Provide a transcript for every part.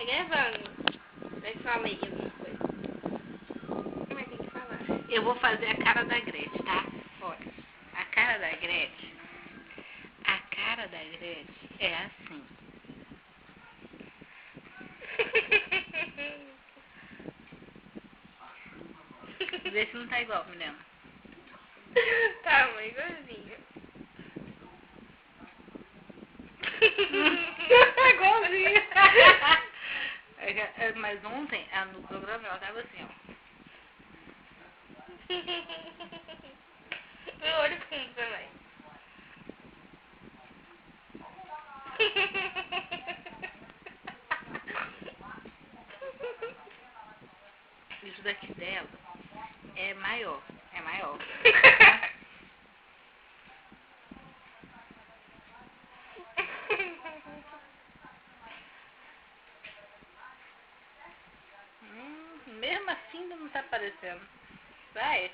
gravando. Mas fala aí alguma coisa. Como é que tem que falar? Eu vou fazer a cara da Gretchen, tá? Olha, a cara da Gretchen. A cara da Gretchen é assim. Vê se não tá igual, menina. Tá, mas igualzinho. Igualzinho. Mas ontem, no programa, ela tava assim, ó. Meu olho fundo também. Isso daqui dela é maior. É maior. Mesmo assim não tá aparecendo. Vai.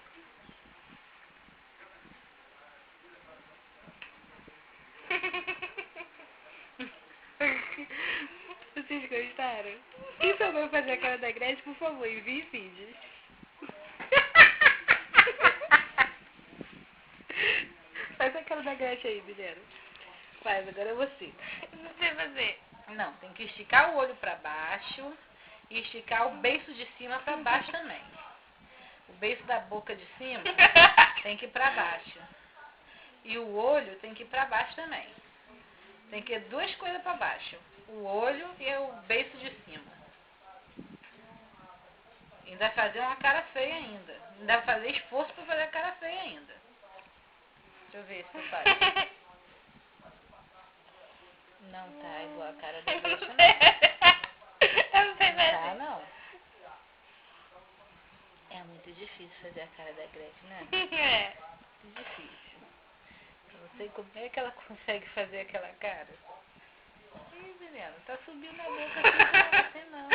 Vocês gostaram? Quem souber fazer a cara da Gretchen, por favor, envie vídeos. Faz a cara da Gretchen aí, menina. Faz, agora é você. Não sei fazer. Não, tem que esticar o olho pra baixo e esticar o beiço de cima pra baixo também. O beiço da boca de cima tem que ir pra baixo. E o olho tem que ir pra baixo também. Tem que ir duas coisas pra baixo. O olho e o beiço de cima. Ainda fazer uma cara feia ainda. Ainda fazer esforço pra fazer a cara feia ainda. Deixa eu ver se você faz. Não tá igual a cara da Gretchen, não. Eu não sei Não tá, fazer. não. É muito difícil fazer a cara da Gretchen, né? É. Muito difícil. Eu não sei como é que ela consegue fazer aquela cara. Ih, menina, tá subindo a boca assim não.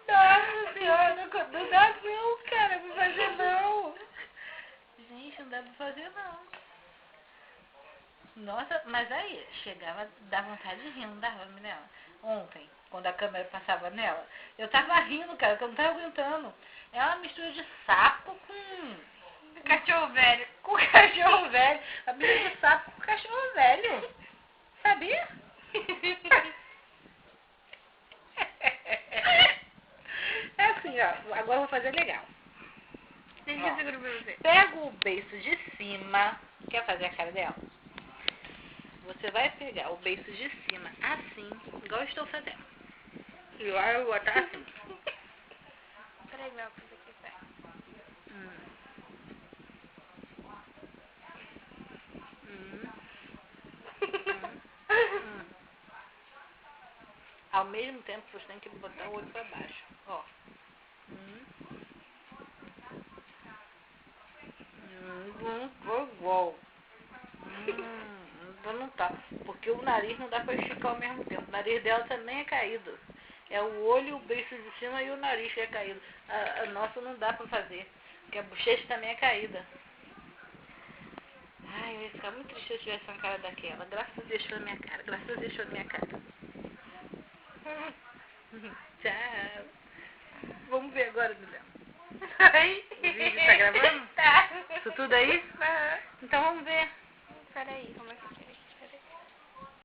Nossa senhora, não dá não, cara, pra fazer não. Gente, não dá pra fazer não. Nossa, mas aí, chegava, dá vontade de rir, não dava, menina? Ontem, quando a câmera passava nela, eu tava rindo, cara, que eu não tava aguentando. É uma mistura de sapo com Cachorro velho. com cachorro velho. A mistura de sapo com cachorro velho. Sabia? É assim, ó. Agora eu vou fazer legal. Deixa eu segurar pra você. Pega o beiço de cima. Quer fazer a cara dela? Você vai pegar o beiço de cima assim, igual eu estou fazendo. E agora eu vou botar assim. Peraí, meu, pra você sai. Hum. Hum. Hum. Ao mesmo tempo você tem que botar o olho pra baixo. Ó. Foi igual. Então não tá. Porque o nariz não dá pra esticar ao mesmo tempo. O nariz dela também é caído. É o olho, o beiço de cima e o nariz que é caído. A nossa não dá pra fazer. Porque a bochecha também é caída. Ai, eu ia ficar muito triste se eu tivesse uma cara daquela. Graças a Deus pela minha cara. Graças a Deus pela minha cara. Tchau. Vamos ver agora, Milena. Oi? O vídeo tá gravando? Tá. Isso tudo aí? Aham. Então vamos ver. Peraí, como é que é?